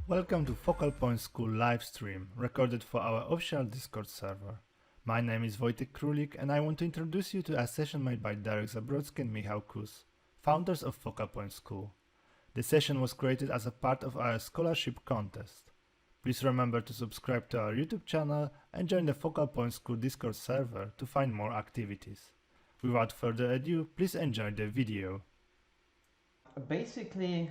Welcome to Focal Point School live stream, recorded for our official Discord server. My name is Wojtek Królik and I want to introduce you to a session made by Darek Zabrocki and Michal Kus, founders of Focal Point School. The session was created as a part of our scholarship contest. Please remember to subscribe to our YouTube channel and join the Focal Point School Discord server to find more activities. Without further ado, please enjoy the video. Basically,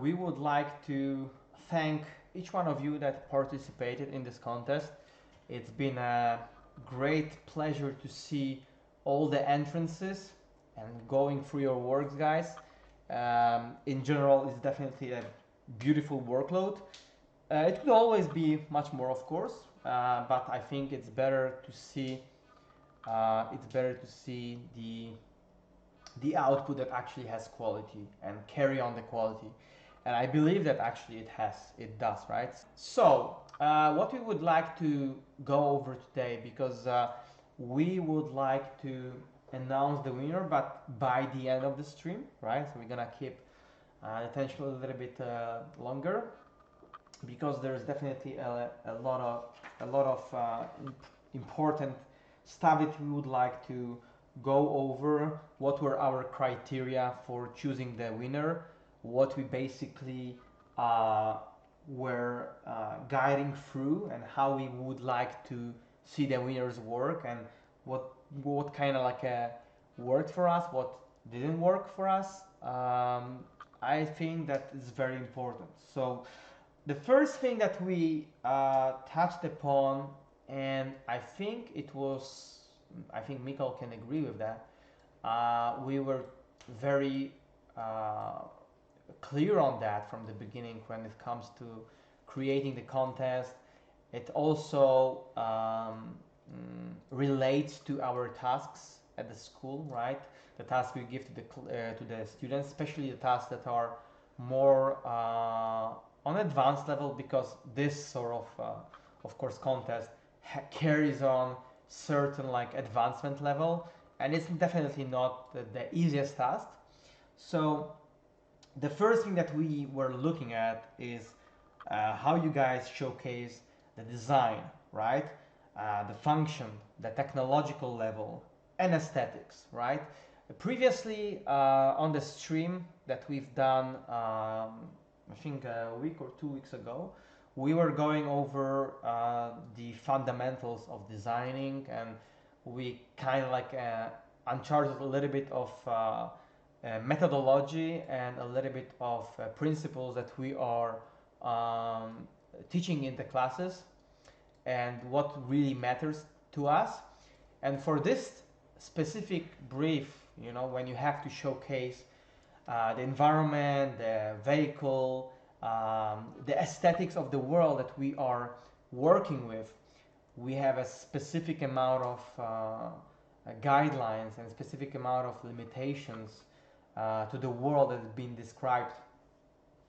we would like to thank each one of you that participated in this contest. It's been a great pleasure to see all the entrances and going through your works, guys. In general, it's definitely a beautiful workload. It could always be much more, of course, but I think it's better to see the output that actually has quality and carry on the quality. And I believe that actually it does, right? So what we would like to go over today, because we would like to announce the winner, but by the end of the stream, right? So we're gonna keep the tension a little bit longer, because there's definitely a lot of important stuff that we would like to go over. What were our criteria for choosing the winner, what we basically were guiding through, and how we would like to see the winners work, and what kind of worked for us, what didn't work for us. I think that is very important. So the first thing that we touched upon, and I think Michal can agree with that. We were very clear on that from the beginning when it comes to creating the contest. It also relates to our tasks at the school, right? The tasks we give to the students, especially the tasks that are more on advanced level, because this sort of course, contest carries on certain advancement level, and it's definitely not the easiest task. So the first thing that we were looking at is how you guys showcase the design, right? The function, the technological level, and aesthetics, right? Previously on the stream that we've done, I think a week or 2 weeks ago, we were going over the fundamentals of designing, and we kind of uncharted a little bit of methodology and a little bit of principles that we are teaching in the classes, and what really matters to us. And for this specific brief, when you have to showcase the environment, the vehicle, the aesthetics of the world that we are working with, we have a specific amount of guidelines and a specific amount of limitations to the world that has been described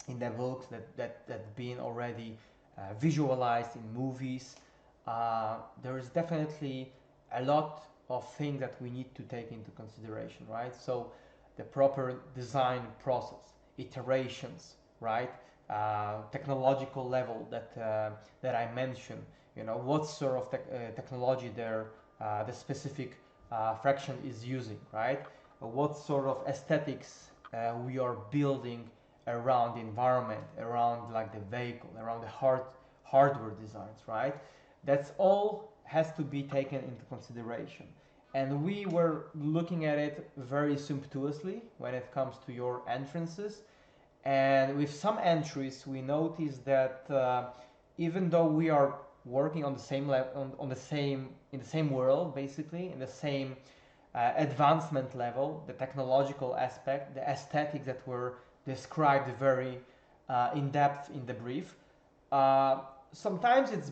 in the books, that been already visualized in movies. There is definitely a lot of things that we need to take into consideration, right? So the proper design process, iterations, right? Technological level that I mentioned, what sort of technology the specific fraction is using, right? What sort of aesthetics we are building around the environment, around the vehicle, around the hardware designs, right? That's all has to be taken into consideration. And we were looking at it very sumptuously when it comes to your entrances. And with some entries, we noticed that even though we are working on the same level, in the same world, basically in the same advancement level, the technological aspect, the aesthetics that were described very in depth in the brief. Sometimes it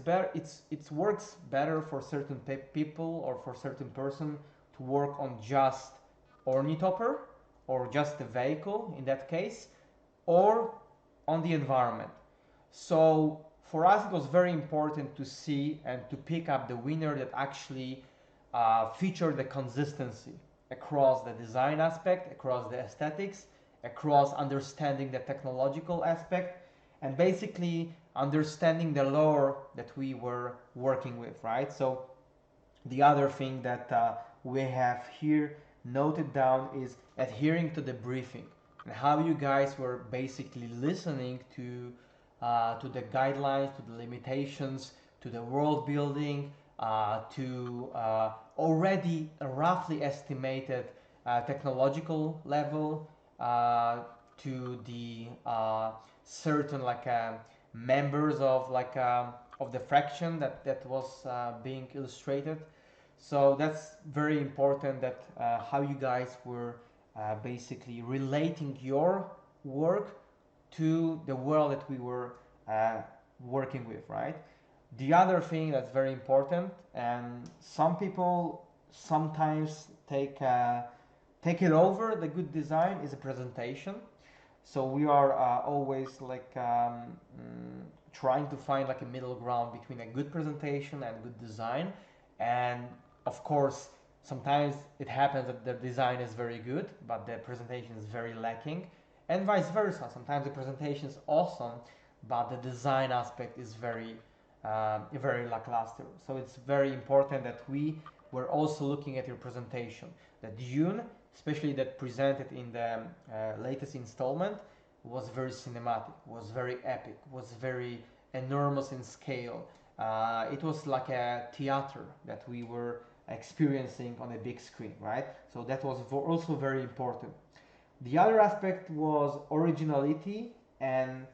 works better for certain people or for certain person to work on just ornithopter or just the vehicle in that case, or on the environment. So for us, it was very important to see and to pick up the winner that actually featured the consistency across the design aspect, across the aesthetics, across understanding the technological aspect, and basically understanding the lore that we were working with, right? So the other thing that we have here noted down is adhering to the briefing and how you guys were basically listening to the guidelines, to the limitations, to the world building, to already roughly estimated technological level, to the certain members of the fraction that was being illustrated. So that's very important that how you guys were basically relating your work to the world that we were working with, right? The other thing that's very important, and some people sometimes take it over the good design, is a presentation. So we are always trying to find like a middle ground between a good presentation and good design. And of course, sometimes it happens that the design is very good, but the presentation is very lacking, and vice versa. Sometimes the presentation is awesome, but the design aspect is very lackluster. So it's very important that we were also looking at your presentation. The DUNE, especially that presented in the latest installment, was very cinematic, was very epic, was very enormous in scale. It was like a theater that we were experiencing on a big screen, right? So that was also very important. The other aspect was originality and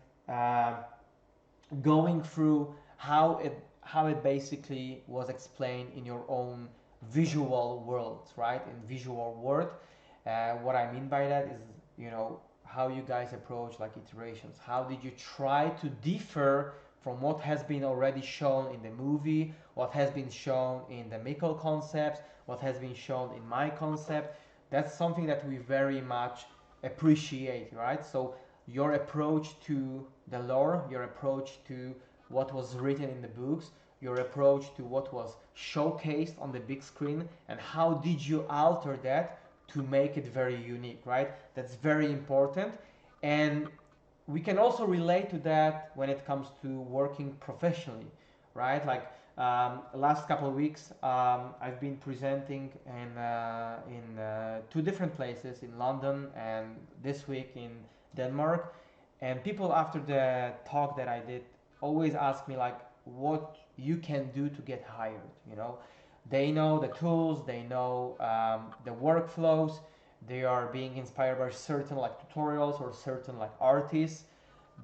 going through how it basically was explained in your own visual world, right? In visual world, what I mean by that is, you know, how you guys approach like iterations. How did you try to differ from what has been already shown in the movie, what has been shown in the Michal concepts, what has been shown in my concept? That's something that we very much appreciate, right? So your approach to the lore, your approach to what was written in the books, your approach to what was showcased on the big screen, and how did you alter that to make it very unique, right? That's very important. And we can also relate to that when it comes to working professionally, right? Like last couple of weeks, I've been presenting in two different places, in London and this week in Denmark. And people after the talk that I did always ask me like, what you can do to get hired, you know? They know the tools, they know the workflows, they are being inspired by certain like tutorials or certain like artists.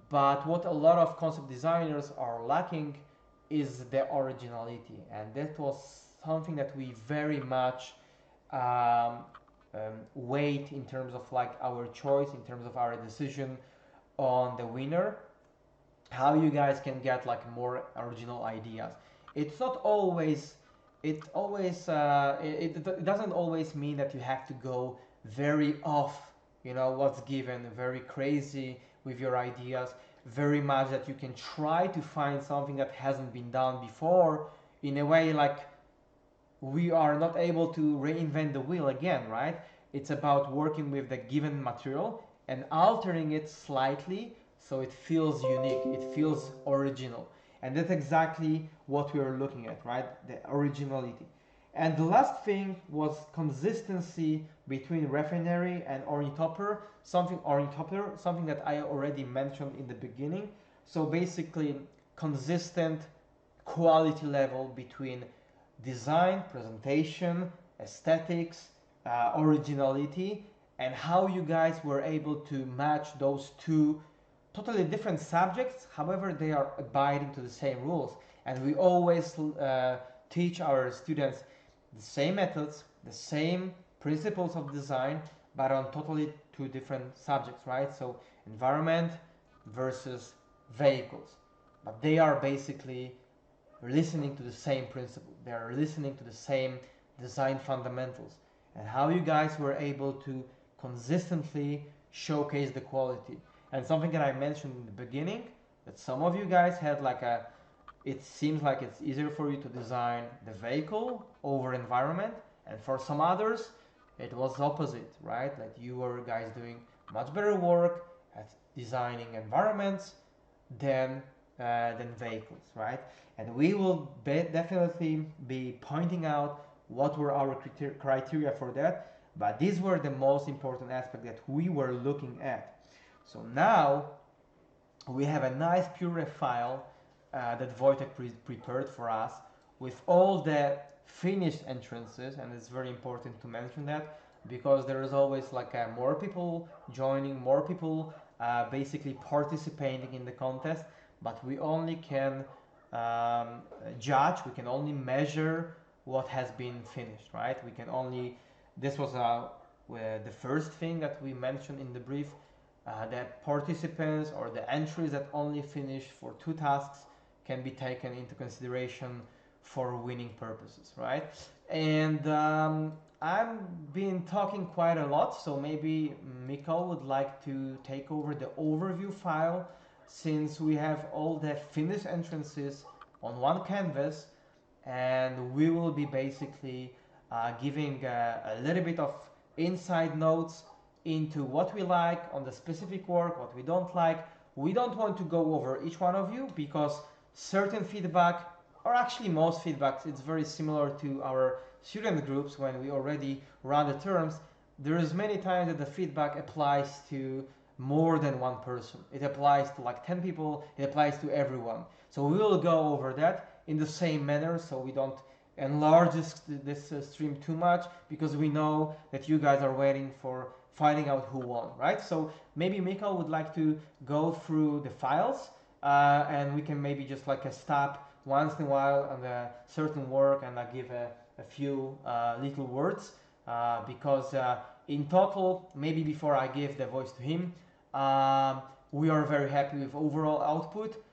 But what a lot of concept designers are lacking is the originality, and that was something that we very much weight in terms of like our choice, in terms of our decision on the winner. How you guys can get like more original ideas. It's not always it doesn't always mean that you have to go very off, you know, what's given, very crazy with your ideas, very much that you can try to find something that hasn't been done before, in a way like we are not able to reinvent the wheel again, right? It's about working with the given material and altering it slightly so it feels unique, it feels original. And that's exactly what we are looking at, right? The originality. And the last thing was consistency between refinery and ornithopter, something that I already mentioned in the beginning. So basically, consistent quality level between design, presentation, aesthetics, originality, and how you guys were able to match those two totally different subjects. However, they are abiding to the same rules. And we always teach our students the same methods, the same principles of design, but on totally two different subjects, right? So environment versus vehicles. But they are basically listening to the same principle. They are listening to the same design fundamentals. And how you guys were able to consistently showcase the quality. And something that I mentioned in the beginning, that some of you guys had like it seems like it's easier for you to design the vehicle over environment, and for some others it was opposite, right? That you were guys doing much better work at designing environments than vehicles, right? And we will definitely be pointing out what were our criteria for that, but these were the most important aspect that we were looking at. So now we have a nice Pure file that Wojtek prepared for us with all the finished entrances, and it's very important to mention that because there is always like more people joining, more people basically participating in the contest, but we only can judge, we can only measure what has been finished, right? We can only, this was the first thing that we mentioned in the brief, that participants or the entries that only finish for 2 tasks can be taken into consideration for winning purposes, right? And I've been talking quite a lot, so maybe Michal would like to take over the overview file since we have all the finished entrances on one canvas, and we will be basically giving a little bit of inside notes into what we like on the specific work, what we don't like. We don't want to go over each one of you because certain feedback, or actually most feedbacks, it's very similar to our student groups when we already run the terms. There is many times that the feedback applies to more than one person. It applies to like 10 people, it applies to everyone. So we will go over that in the same manner so we don't enlarge this stream too much because we know that you guys are waiting for finding out who won, right? So maybe Michal would like to go through the files and we can maybe just like stop once in a while on a certain work and give a few little words because in total, maybe before I give the voice to him, we are very happy with overall output.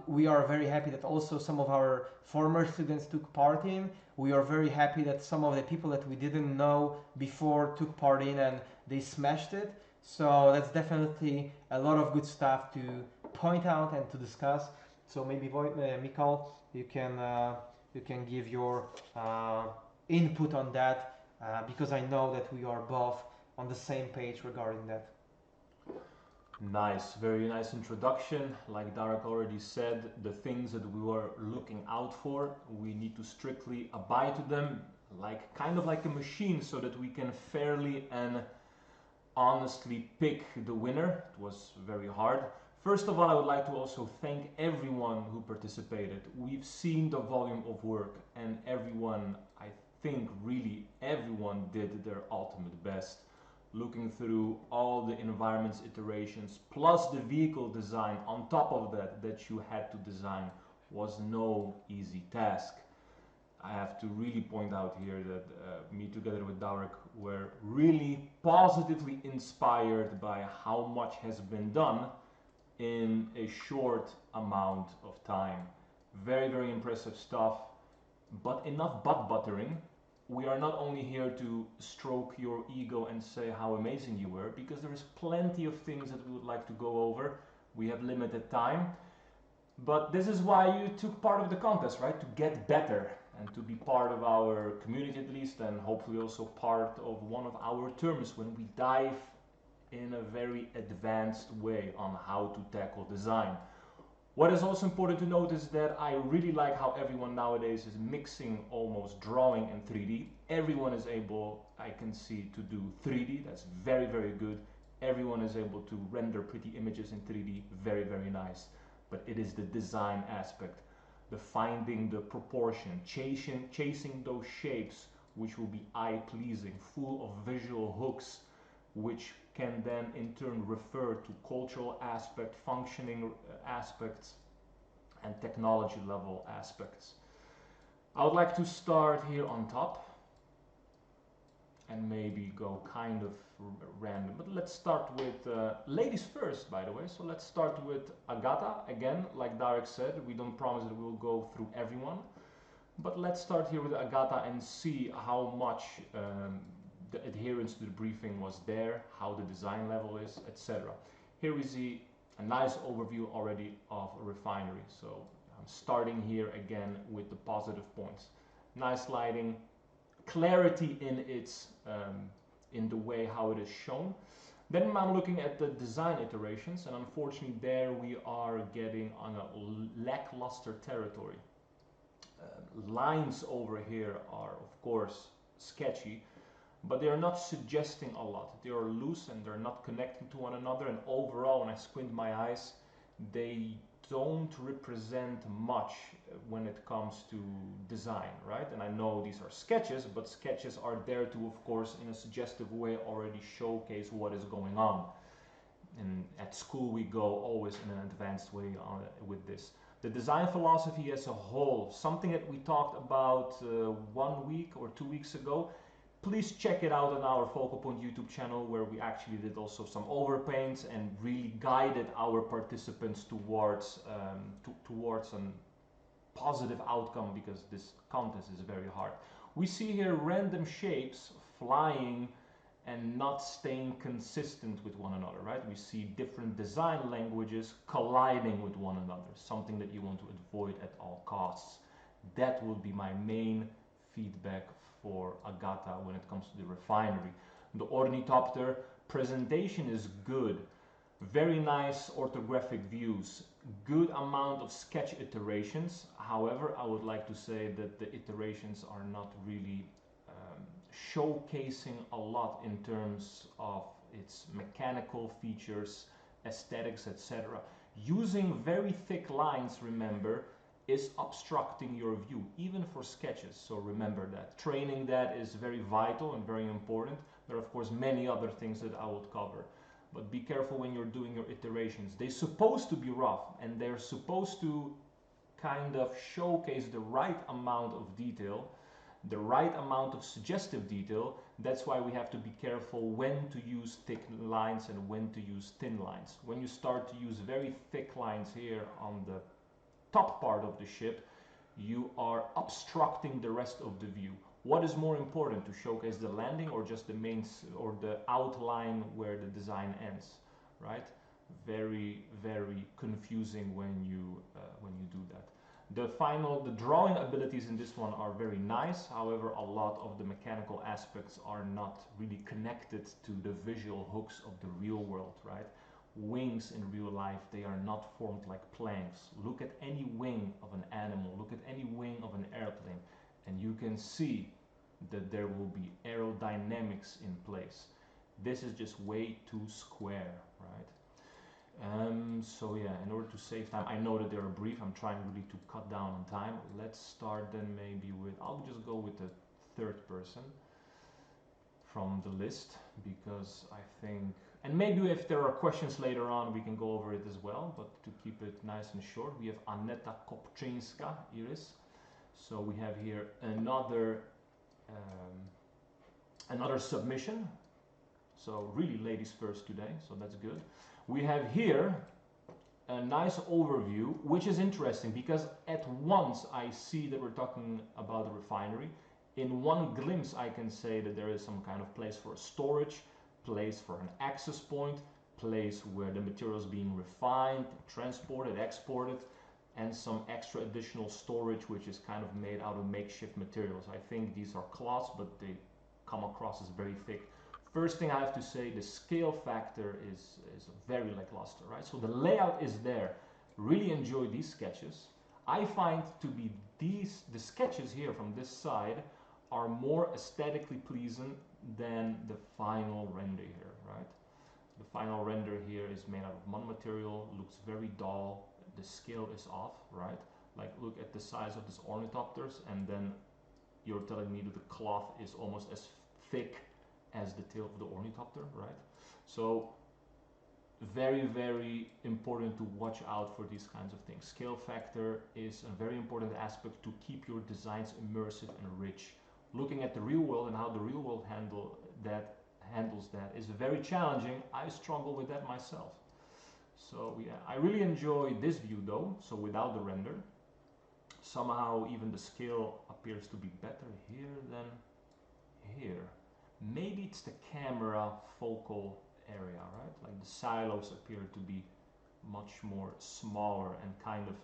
We are very happy that also some of our former students took part in. We are very happy that some of the people that we didn't know before took part in and they smashed it. So that's definitely a lot of good stuff to point out and to discuss. So maybe Michal, you can give your input on that because I know that we are both on the same page regarding that. Nice, very nice introduction. Like Darek already said, the things that we were looking out for, we need to strictly abide to them, like kind of like a machine, so that we can fairly and honestly pick the winner. It was very hard. First of all, I would like to also thank everyone who participated. We've seen the volume of work, and everyone, I think really everyone did their ultimate best. Looking through all the environments iterations plus the vehicle design on top of that you had to design was no easy task. I have to really point out here that me together with Darek were really positively inspired by how much has been done in a short amount of time. Very, very impressive stuff, but enough butt buttering. We are not only here to stroke your ego and say how amazing you were, because there is plenty of things that we would like to go over. We have limited time, but this is why you took part of the contest, right? To get better and to be part of our community at least, and hopefully also part of one of our terms when we dive in a very advanced way on how to tackle design. What is also important to note is that I really like how everyone nowadays is mixing almost drawing and 3D. Everyone is able, I can see, to do 3D. That's very, very good. Everyone is able to render pretty images in 3D. Very, very nice. But it is the design aspect, the finding the proportion, chasing those shapes which will be eye-pleasing, full of visual hooks, which can then in turn refer to cultural aspect, functioning aspects, and technology level aspects. I would like to start here on top and maybe go kind of random, but let's start with ladies first, by the way. So let's start with Agata. Again, like Darek said, we don't promise that we'll go through everyone, but let's start here with Agata and see how much the adherence to the briefing was there, how the design level is, etc. Here we see a nice overview already of a refinery. So I'm starting here again with the positive points. Nice lighting, clarity in its in the way how it is shown. Then I'm looking at the design iterations, and unfortunately there we are getting on a lackluster territory. Lines over here are of course sketchy, but they are not suggesting a lot. They are loose and they're not connecting to one another, and overall when I squint my eyes, they don't represent much when it comes to design, right? And I know these are sketches, but sketches are there to, of course, in a suggestive way already showcase what is going on. And at school we go always in an advanced way with this. The design philosophy as a whole, something that we talked about 1 week or 2 weeks ago. Please check it out on our Focal Point YouTube channel, where we actually did also some overpaints and really guided our participants towards towards a positive outcome, because this contest is very hard. We see here random shapes flying and not staying consistent with one another, right? We see different design languages colliding with one another, something that you want to avoid at all costs. That would be my main feedback for Agata when it comes to the refinery. The ornithopter presentation is good, very nice orthographic views, good amount of sketch iterations. However, I would like to say that the iterations are not really showcasing a lot in terms of its mechanical features, aesthetics, etc. Using very thick lines, remember, is obstructing your view, even for sketches. So remember that. Training that is very vital and very important. There are of course many other things that I will cover. But be careful when you're doing your iterations. They're supposed to be rough, and they're supposed to kind of showcase the right amount of detail, the right amount of suggestive detail. That's why we have to be careful when to use thick lines and when to use thin lines. When you start to use very thick lines here on the top part of the ship, you are obstructing the rest of the view. What is more important, to showcase the landing or just the main or the outline where the design ends, right? Very, very confusing when you do that. The drawing abilities in this one are very nice. However, a lot of the mechanical aspects are not really connected to the visual hooks of the real world, right? Wings in real life, they are not formed like planks. Look at any wing of an animal, look at any wing of an airplane, and you can see that there will be aerodynamics in place. This is just way too square, right? So yeah, in order to save time, I know that they are brief, I'm trying really to cut down on time. Let's start then maybe with, I'll just go with the third person from the list, because I think, and maybe if there are questions later on, we can go over it as well, but to keep it nice and short, we have Aneta Kopczynska, Iris. So we have here another submission. So really ladies first today, so that's good. We have here a nice overview, which is interesting because at once I see that we're talking about a refinery. In one glimpse I can say that there is some kind of place for storage, place for an access point, place where the material is being refined, transported, exported, and some extra additional storage which is kind of made out of makeshift materials. I think these are cloths, but they come across as very thick. First thing I have to say, the scale factor is very lackluster, right? So the layout is there. Really enjoy these sketches. I find to be the sketches here from this side are more aesthetically pleasing than the final render here, right? The final render here is made out of mud material, looks very dull, the scale is off, right? Like look at the size of this ornithopters, and then you're telling me that the cloth is almost as thick as the tail of the ornithopter, right? So very, very important to watch out for these kinds of things. Scale factor is a very important aspect to keep your designs immersive and rich. Looking at the real world and how the real world handles that is very challenging. I struggle with that myself. So yeah, I really enjoy this view though, so without the render. Somehow even the scale appears to be better here than here. Maybe it's the camera focal area, right? Like the silos appear to be much more smaller and kind of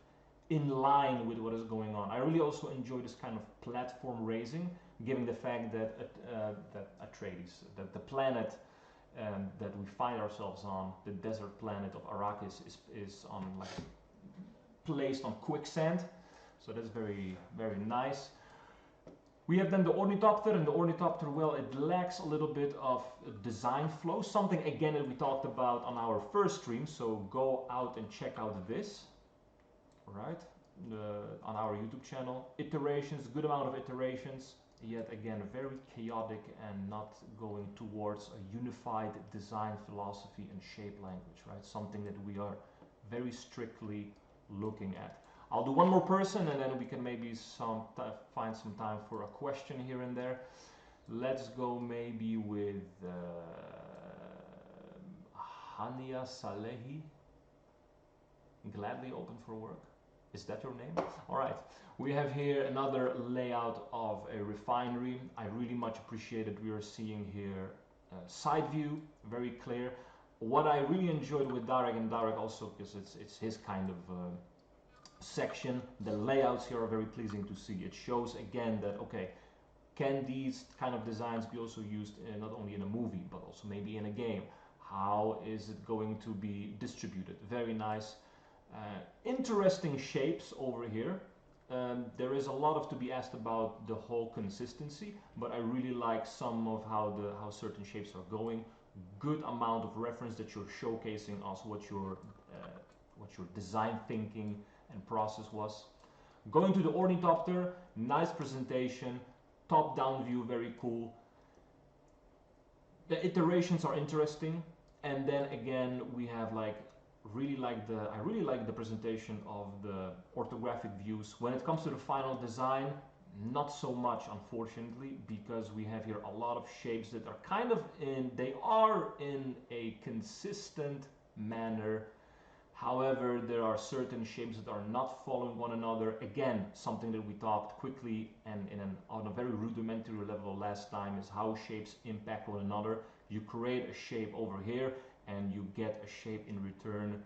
in line with what is going on. I really also enjoy this kind of platform raising, given the fact that that the planet that we find ourselves on, the desert planet of Arrakis, is on like placed on quicksand, so that's very, very nice. We have then the ornithopter, and the ornithopter, well, it lacks a little bit of design flow, something again that we talked about on our first stream, so go out and check out this, right, on our YouTube channel. Iterations, good amount of iterations, yet again very chaotic and not going towards a unified design philosophy and shape language, right, something that we are very strictly looking at. I'll do one more person and then we can maybe find some time for a question here and there. Let's go maybe with Hania Salehi. Gladly open for work. Is that your name? All right. We have here another layout of a refinery. I really much appreciate it. We are seeing here side view, very clear. What I really enjoyed with Darek, and Darek also because it's his kind of section, the layouts here are very pleasing to see. It shows again that, okay, can these kind of designs be also used not only in a movie but also maybe in a game? How is it going to be distributed? Very nice. Interesting shapes over here. There is a lot of to be asked about the whole consistency, but I really like some of how certain shapes are going. Good amount of reference that you're showcasing also what your design thinking and process was. Going to the ornithopter, nice presentation, top-down view, very cool. The iterations are interesting, and then again we have like I really like the presentation of the orthographic views. When it comes to the final design, not so much unfortunately, because we have here a lot of shapes that are kind of they are in a consistent manner. However, there are certain shapes that are not following one another. Again, something that we talked quickly and on a very rudimentary level last time is how shapes impact one another. You create a shape over here and you get a shape in return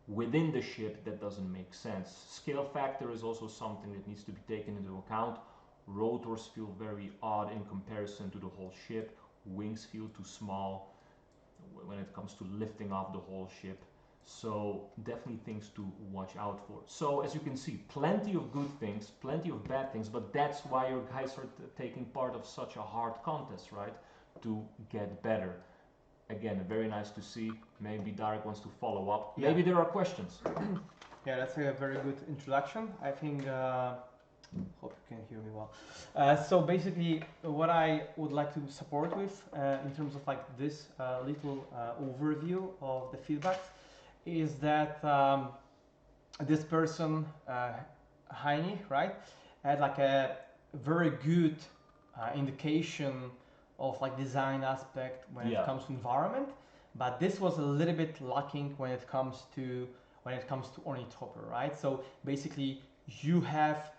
within the ship that doesn't make sense. Scale factor is also something that needs to be taken into account. Rotors feel very odd in comparison to the whole ship. Wings feel too small when it comes to lifting off the whole ship. So definitely things to watch out for. So as you can see, plenty of good things, plenty of bad things, but that's why your guys are taking part of such a hard contest, right? To get better. Again, very nice to see. Maybe Darek wants to follow up. Yeah. Maybe there are questions. Yeah, that's a very good introduction. I think, hope you can hear me well. So basically, what I would like to support with in terms of like this little overview of the feedbacks is that this person, Heini, right, had like a very good indication of like design aspect when it comes to environment, but this was a little bit lacking when it comes to ornithopter, right? So basically, you have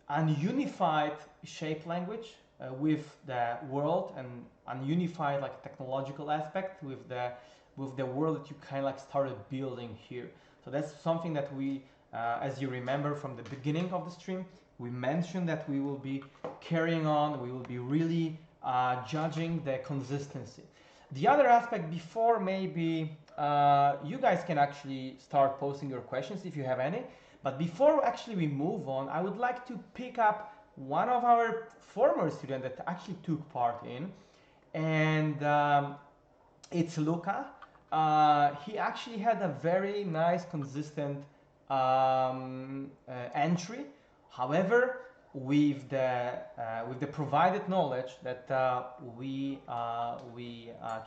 ununified shape language with the world and ununified like technological aspect with the world that you kind of like started building here. So that's something that we, as you remember from the beginning of the stream, we mentioned that we will be carrying on, we will be really judging the consistency. The other aspect before maybe you guys can actually start posting your questions if you have any, but before actually we move on, I would like to pick up one of our former students that actually took part in, and it's Luca. He actually had a very nice consistent entry. However, with the provided knowledge that we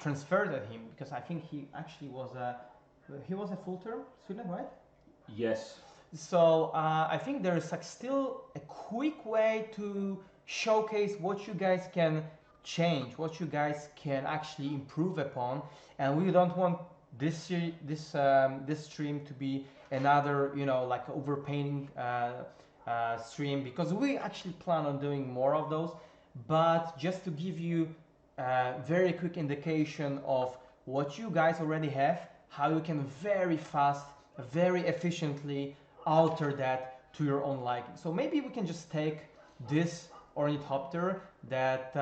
transferred at him, because I think he actually was a full-term student, right? Yes. So I think there is like still a quick way to showcase what you guys can change, what you guys can actually improve upon, and we don't want this stream to be another like overpainting stream, because we actually plan on doing more of those. But just to give you a very quick indication of what you guys already have, how you can very fast, very efficiently alter that to your own liking. So maybe we can just take this ornithopter that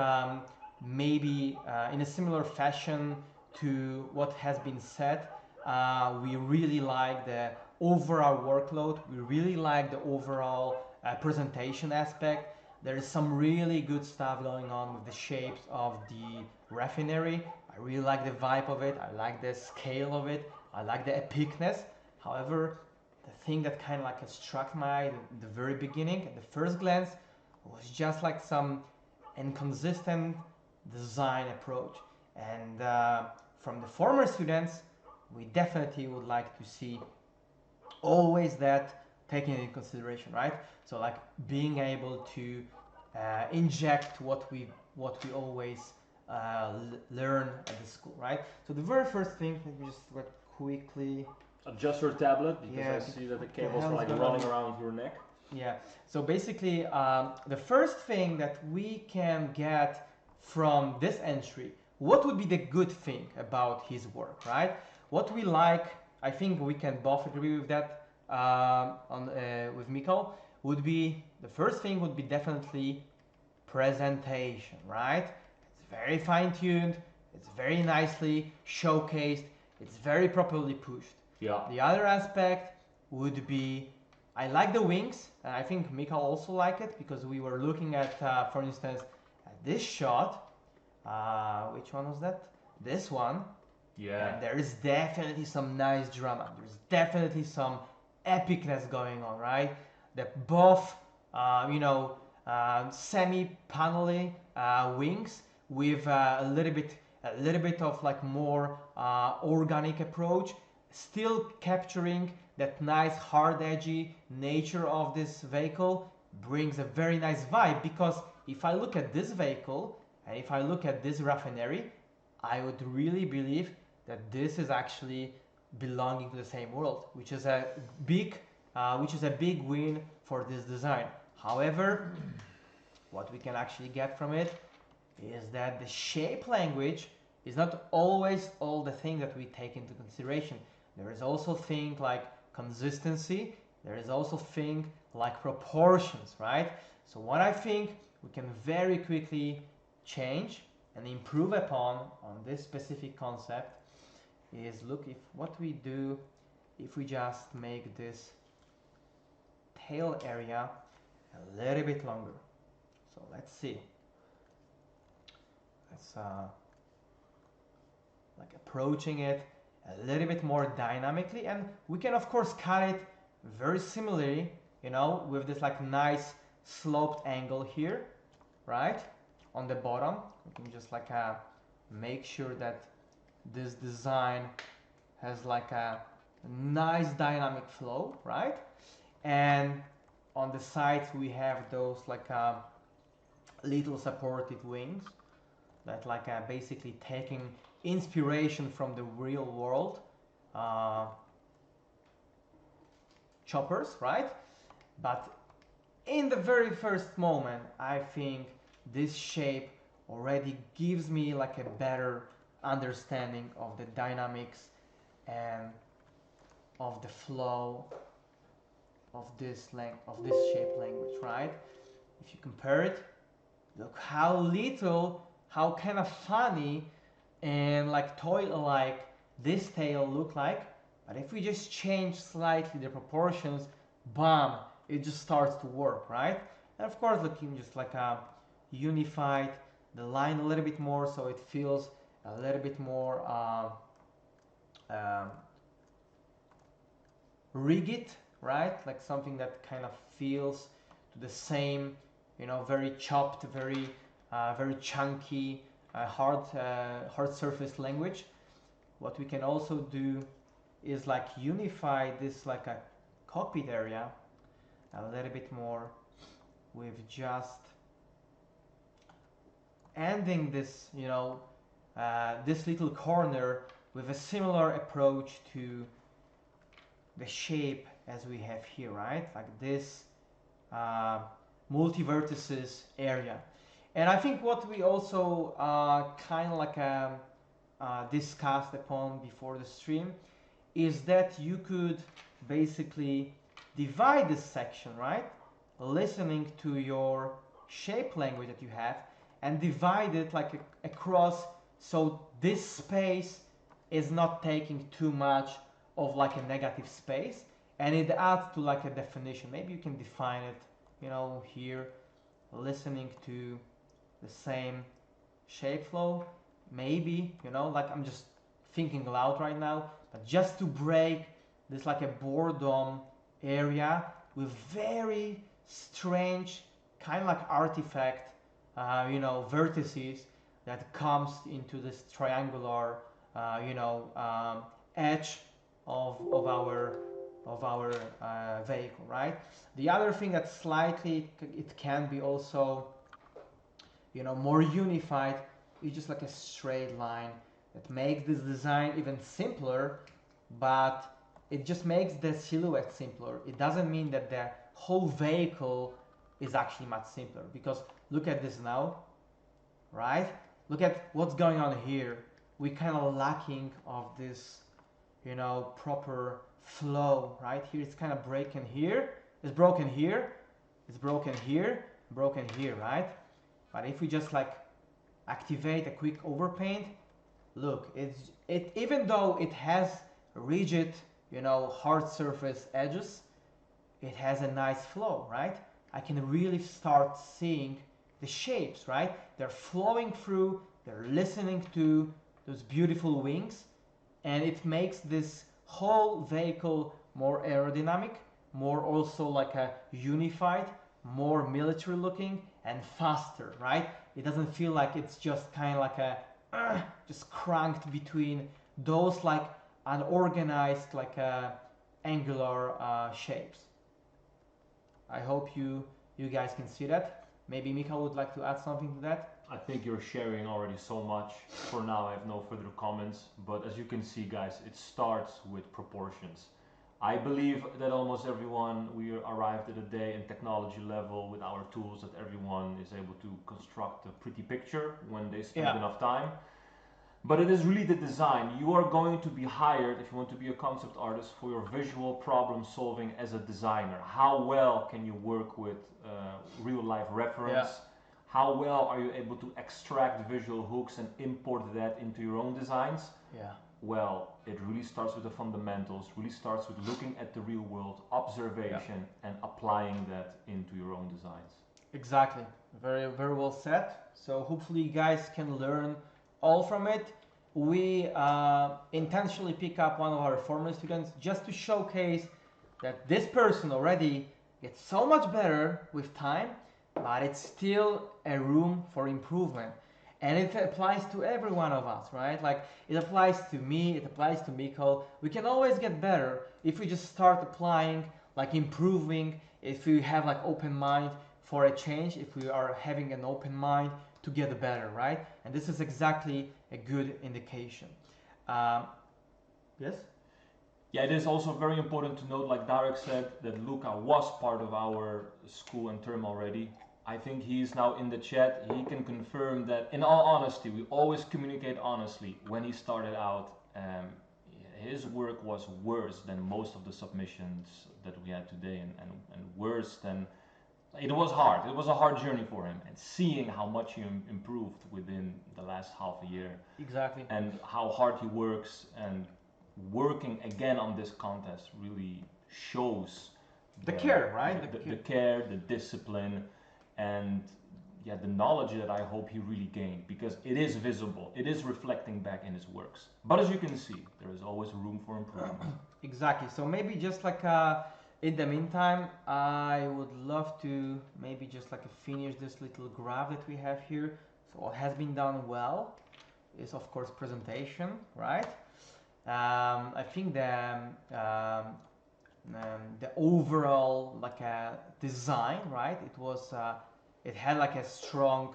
maybe in a similar fashion to what has been said, we really like the overall workload, we really like the overall presentation aspect. There is some really good stuff going on with the shapes of the refinery. I really like the vibe of it, I like the scale of it, I like the epicness. However, the thing that kind of like struck my eye at the very beginning, at the first glance, was just like some inconsistent design approach. And from the former students, we definitely would like to see always that taken into consideration, right? So like being able to inject what we always learn at the school, right? So the very first thing, let me just like quickly Adjust your tablet because Yeah, I see that the the cables are hell's like going running on? around your neck. Yeah, so basically the first thing that we can get from this entry, what would be the good thing about his work, right? What we like, I think we can both agree with that with Michal, would be, the first thing would be definitely presentation, right? It's very fine-tuned, it's very nicely showcased, it's very properly pushed. Yeah. The other aspect would be, I like the wings, and I think Michal also like it because we were looking at, for instance, at this shot. Which one was that? This one. Yeah. And there is definitely some nice drama. There's definitely some epicness going on, right? The both, semi-panelly wings with a little bit of like more organic approach, still capturing that nice hard edgy nature of this vehicle, brings a very nice vibe. Because if I look at this vehicle and if I look at this refinery, I would really believe that this is actually belonging to the same world, which is a big win for this design. However, what we can actually get from it is that the shape language is not always all the thing that we take into consideration. There is also thing like consistency, there is also thing like proportions, right? So what I think we can very quickly change and improve upon on this specific concept is, look, if what we do, if we just make this tail area a little bit longer. So let's see. Let's like approaching it a little bit more dynamically, and we can of course cut it very similarly, with this like nice sloped angle here, right? On the bottom, we can just like make sure that this design has like a nice dynamic flow, right? And on the sides we have those like little supported wings that like basically taking inspiration from the real world choppers, right? But in the very first moment, I think this shape already gives me like a better understanding of the dynamics and of the flow of this shape language, right? If you compare it, look how little, how kind of funny and like toy-like this tail look like. But if we just change slightly the proportions, bam, it just starts to work, right? And of course, looking just like unified the line a little bit more, so it feels a little bit more rigid, right? Like something that kind of feels to the same, very chopped, very chunky, hard surface language. What we can also do is like unify this like a cockpit area a little bit more with just ending this, this little corner with a similar approach to the shape as we have here, right? Like this multi-vertices area. And I think what we also kind of like discussed upon before the stream is that you could basically divide this section, right? Listening to your shape language that you have, and divide it like across, so this space is not taking too much of like a negative space, and it adds to like a definition. Maybe you can define it, you know, here, listening to the same shape flow. Maybe, you know, like I'm just thinking loud right now, but just to break this like a boredom area with very strange kind of like artifact, you know, vertices that comes into this triangular, you know, edge of our vehicle, right? The other thing that slightly it can be also, you know, more unified is just like a straight line that makes this design even simpler, but it just makes the silhouette simpler. It doesn't mean that the whole vehicle is actually much simpler, because look at this now, right? Look at what's going on here. We kind of lacking of this, you know, proper flow, right? Here it's kind of breaking here, it's broken here, it's broken here, broken here, right? But if we just like activate a quick overpaint, look, it even though it has rigid, you know, hard surface edges, it has a nice flow, right? I can really start seeing the shapes, right? They're flowing through, they're listening to those beautiful wings, and it makes this whole vehicle more aerodynamic, more also like a unified, more military looking and faster, right? It doesn't feel like it's just kind of like a just cranked between those like unorganized like angular shapes. I hope you guys can see that. Maybe Michal would like to add something to that. I think you're sharing already so much. For now, I have no further comments, but as you can see, guys, it starts with proportions. I believe that almost everyone, we arrived at a day in technology level with our tools that everyone is able to construct a pretty picture when they spend enough time. But it is really the design. You are going to be hired, if you want to be a concept artist, for your visual problem solving as a designer. How well can you work with real life reference? How well are you able to extract visual hooks and import that into your own designs? Well, it really starts with the fundamentals, really starts with looking at the real world, observation, and applying that into your own designs. Exactly. Very, very well said. So hopefully you guys can learn all from it. We intentionally pick up one of our former students just to showcase that this person already gets so much better with time, but it's still a room for improvement. And it applies to every one of us, right? Like it applies to me, it applies to Michal. We can always get better if we just start applying, like improving, if we have like open mind for a change, if we are having an open mind to get better, right? And this is exactly a good indication. Yes? Yeah, it is also very important to note, like Darek said, that Luca was part of our school and term already. I think he is now in the chat. He can confirm that, in all honesty, we always communicate honestly. When he started out, his work was worse than most of the submissions that we had today, and worse than. It was hard. It was a hard journey for him, and seeing how much he improved within the last half a year. Exactly. And how hard he works, and working again on this contest really shows the care, right? The care, the discipline, and the knowledge that I hope he really gained, because it is visible. It is reflecting back in his works. But as you can see, there is always room for improvement. Exactly. So maybe just like in the meantime, I would love to maybe just like finish this little graph that we have here. So what has been done well is of course presentation, right? I think the overall like design, right? It was it had like a strong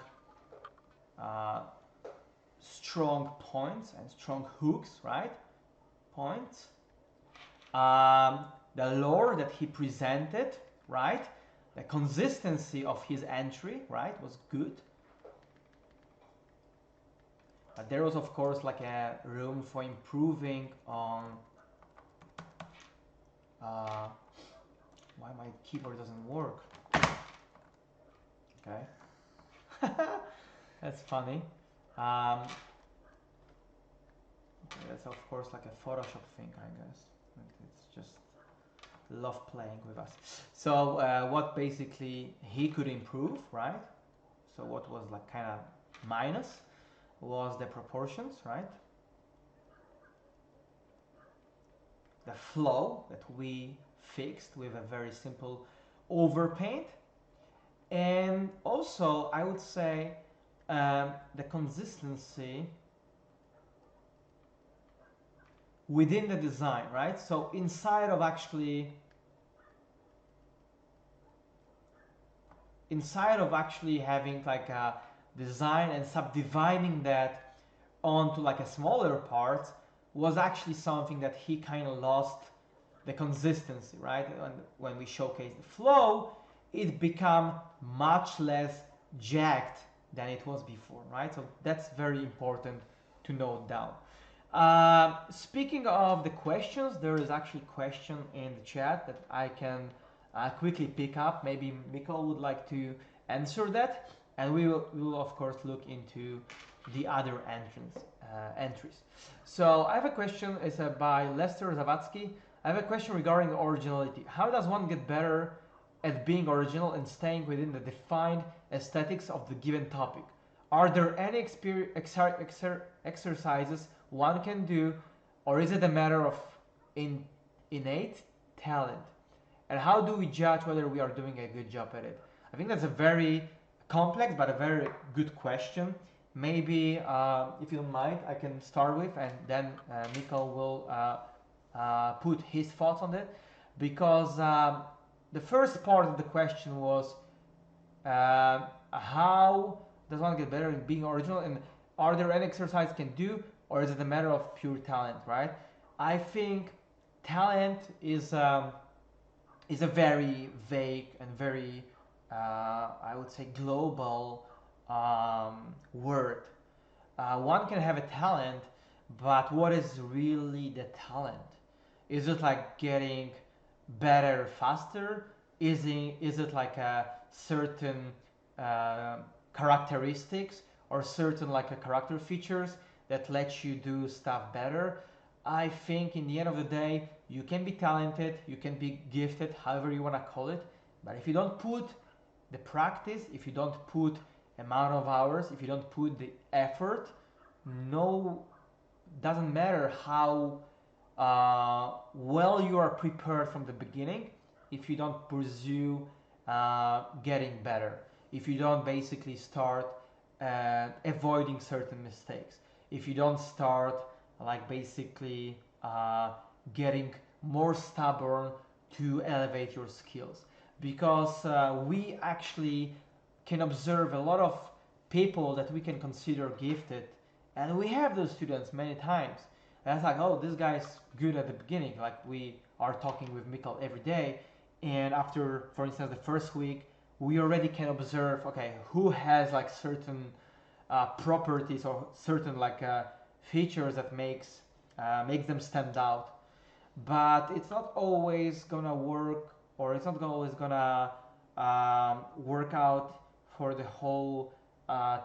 strong points and strong hooks, right? Points. The lore that he presented, right? The consistency of his entry, right, was good. But there was, of course, like a room for improving on. Why my keyboard doesn't work? Okay. That's funny. Um, that's of course like a Photoshop thing, I guess. It's just love playing with us. So what basically he could improve, right? So what was like kind of minus was the proportions, right? The flow that we fixed with a very simple overpaint, and also I would say the consistency within the design, right? So inside of actually having like a design and subdividing that onto like a smaller parts was actually something that he kind of lost the consistency, right? And when we showcase the flow, it become much less jagged than it was before, right? So that's very important to note down. Speaking of the questions, there is actually a question in the chat that I can quickly pick up. Maybe Michal would like to answer that, and we will of course look into the other entries. So I have a question. It's by Lester Zawadzki. I have a question regarding originality. How does one get better at being original and staying within the defined aesthetics of the given topic? Are there any exercises one can do, or is it a matter of innate talent? And how do we judge whether we are doing a good job at it? I think that's a very complex but a very good question. Maybe, if you don't mind, I can start with, and then Michal will put his thoughts on it. Because the first part of the question was how does one get better in being original, and are there any exercises can do, or is it a matter of pure talent, right? I think talent is a very vague and very, I would say, global word. One can have a talent, but what is really the talent? Is it like getting better faster? Is it like a certain characteristics or certain like a character features that let you do stuff better? I think in the end of the day, you can be talented, you can be gifted, however you want to call it, but if you don't put the practice, if you don't put amount of hours, if you don't put the effort, no, doesn't matter how well you are prepared from the beginning, if you don't pursue getting better, if you don't basically start avoiding certain mistakes, if you don't start like basically getting more stubborn to elevate your skills. Because we actually can observe a lot of people that we can consider gifted, and we have those students many times. And it's like, oh, this guy's good at the beginning, like we are talking with Michal every day, and after, for instance, the first week, we already can observe, okay, who has like certain properties or certain like features that makes them stand out. But it's not always gonna work, or it's not always gonna work out for the whole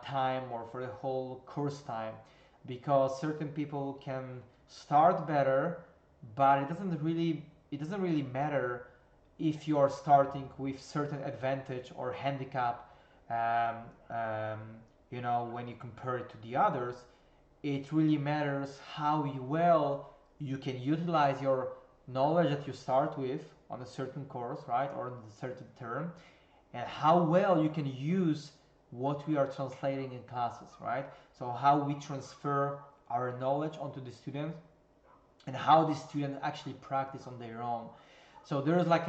time or for the whole course time, because certain people can start better, but it doesn't really matter if you are starting with certain advantage or handicap. um, um, when you compare it to the others, it really matters how well you can utilize your knowledge that you start with on a certain course, right, or on a certain term, and how well you can use what we are translating in classes, right? So how we transfer our knowledge onto the students, and how the students actually practice on their own. So there's like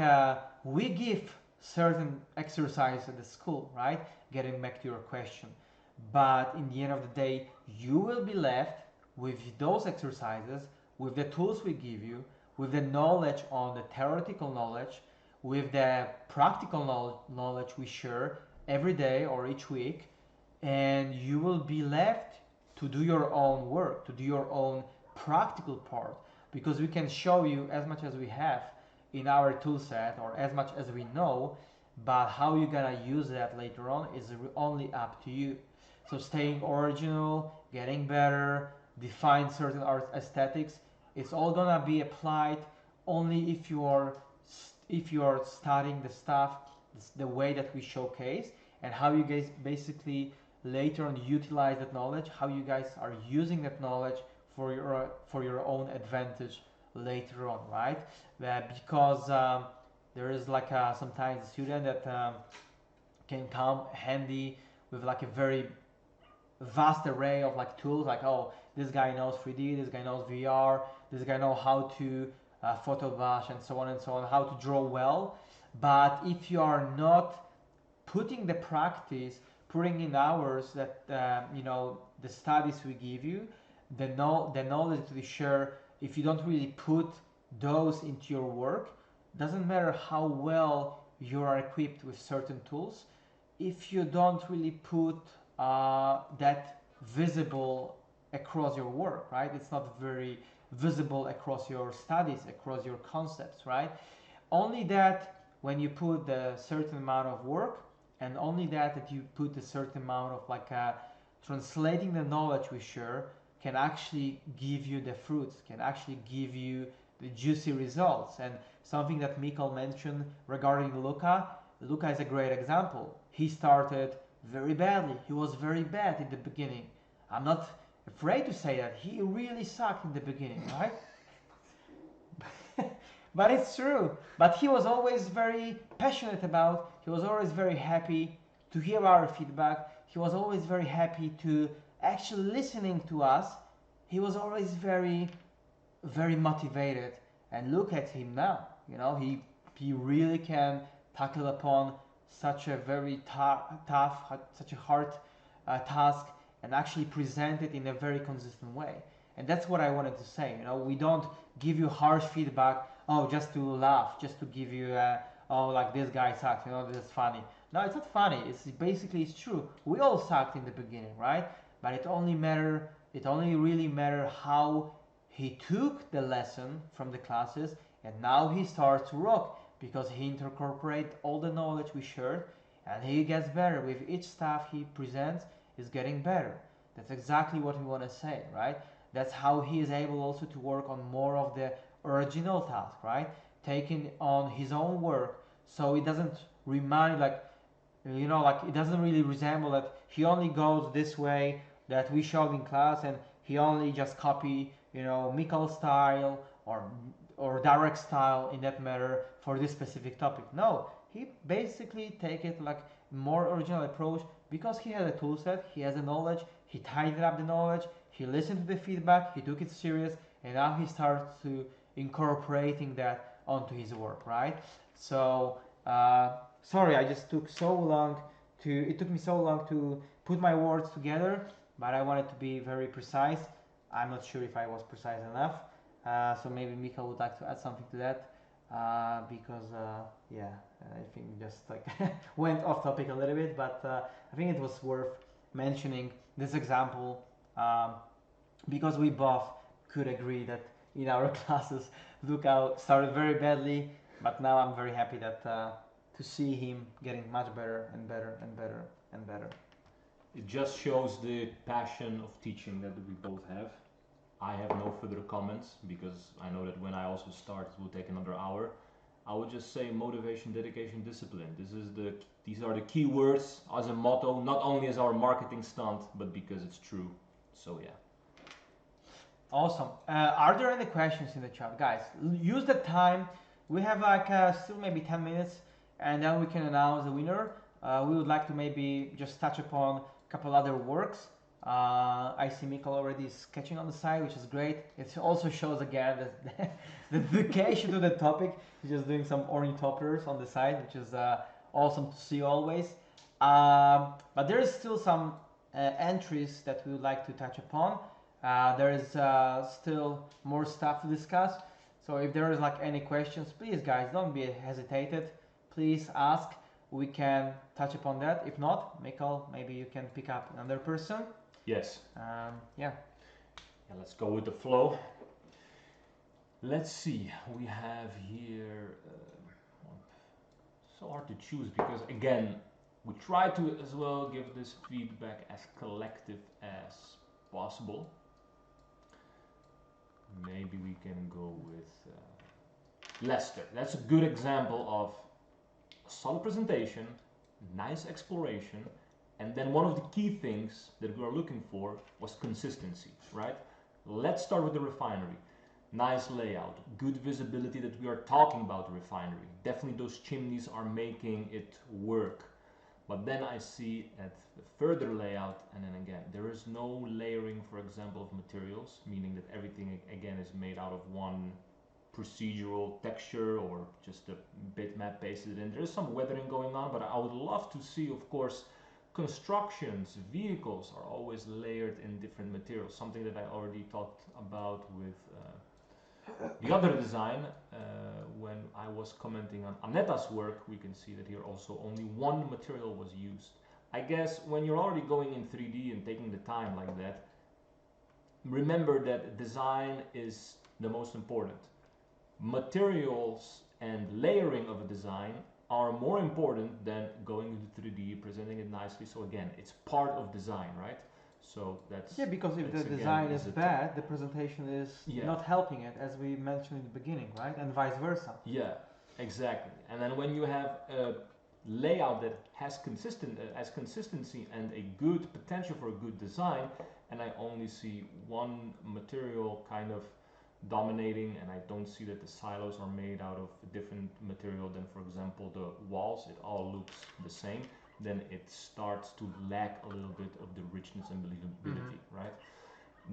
we give certain exercise at the school, right? Getting back to your question. But in the end of the day, you will be left with those exercises, with the tools we give you, with the knowledge on the theoretical knowledge, with the practical knowledge we share every day or each week, and you will be left to do your own work, to do your own practical part, because we can show you as much as we have in our tool set or as much as we know, but how you're gonna use that later on is only up to you. So staying original, getting better, define certain art aesthetics. It's all gonna be applied only if you are studying the stuff, the way that we showcase, and how you guys basically later on utilize that knowledge, how you guys are using that knowledge for your own advantage later on, right? Because there is like sometimes a student that can come handy with like a very vast array of like tools, like, oh, this guy knows 3D, this guy knows VR, this guy knows how to photo bash and so on, how to draw well. But if you are not putting the practice, putting in hours that the studies we give you, the knowledge that we share, if you don't really put those into your work, doesn't matter how well you are equipped with certain tools, if you don't really put that visible across your work, right? It's not very visible across your studies, across your concepts, right? Only that when you put a certain amount of work, and only that you put a certain amount of like translating the knowledge we share, can actually give you the fruits, can actually give you the juicy results. And something that Michal mentioned regarding Luca is a great example. He started very badly. He was very bad in the beginning. I'm not afraid to say that. He really sucked in the beginning, right? But it's true. But he was always very passionate about, he was always very happy to hear our feedback. He was always very happy to actually listening to us. He was always very, very motivated. And look at him now. He really can tackle upon such a very tough, such a hard task, and actually present it in a very consistent way. And that's what I wanted to say. We don't give you harsh feedback, just to laugh, just to give you, like this guy sucks, this is funny. No, it's not funny. It's true. We all sucked in the beginning, right? But it only really matter how he took the lesson from the classes, and now he starts to rock because he incorporates all the knowledge we shared, and he gets better with each stuff he presents. Is getting better. That's exactly what we want to say, right? That's how he is able also to work on more of the original task, right? Taking on his own work, so it doesn't remind like it doesn't really resemble that he only goes this way that we showed in class, and he only just copy Michal style or Darek style in that matter for this specific topic. No, he basically take it like more original approach, because he has a tool set, he has a knowledge, he tidied up the knowledge, he listened to the feedback, he took it serious, and now he starts to incorporating that onto his work, right? So sorry, it took me so long to put my words together, but I wanted to be very precise. I'm not sure if I was precise enough, so maybe Michal would like to add something to that, because I think we just like went off topic a little bit, but I think it was worth mentioning this example, because we both could agree that in our classes Luca started very badly, but now I'm very happy that to see him getting much better and better and better and better. It just shows the passion of teaching that we both have. I have no further comments, because I know that when I also start it will take another hour. I would just say motivation, dedication, discipline. These are the key words as a motto, not only as our marketing stunt, but because it's true. So yeah. Awesome. Are there any questions in the chat, guys? Use the time. We have like still maybe 10 minutes, and then we can announce the winner. We would like to maybe just touch upon a couple other works. I see Michal already sketching on the side, which is great. It also shows again the dedication to the topic. He's just doing some ornithopters on the side, which is awesome to see always. But there is still some entries that we would like to touch upon. There is still more stuff to discuss. So if there is like any questions, please guys, don't be hesitated. Please ask. We can touch upon that. If not, Michal, maybe you can pick up another person. Yes. Yeah, Let's go with the flow. Let's see. We have here. So hard to choose because again, We try to as well give this feedback as collective as possible. Maybe we can go with Lester. That's a good example of a solid presentation, nice exploration, and then one of the key things that we are looking for was consistency, right? Let's start with the refinery. Nice layout, good visibility that we are talking about the refinery. Definitely those chimneys are making it work. But then I see at the further layout, and then again, there is no layering, for example, of materials, meaning that everything again is made out of one procedural texture or just a bitmap pasted in. There is some weathering going on, but I would love to see, of course, constructions, vehicles are always layered in different materials, something that I already talked about with the other design. When I was commenting on Aneta's work, we can see that here also only one material was used. I guess when you're already going in 3D and taking the time like that, remember that design is the most important. Materials and layering of a design are more important than going into 3D, presenting it nicely. So again, it's part of design, right? So that's because if the again, design is bad, the presentation is not helping it, as we mentioned in the beginning, right? And vice versa. Yeah, exactly. And then when you have a layout that has consistency and a good potential for a good design, and I only see one material kind of dominating, and I don't see that the silos are made out of a different material than, for example, the walls, it all looks the same, then it starts to lack a little bit of the richness and believability, right?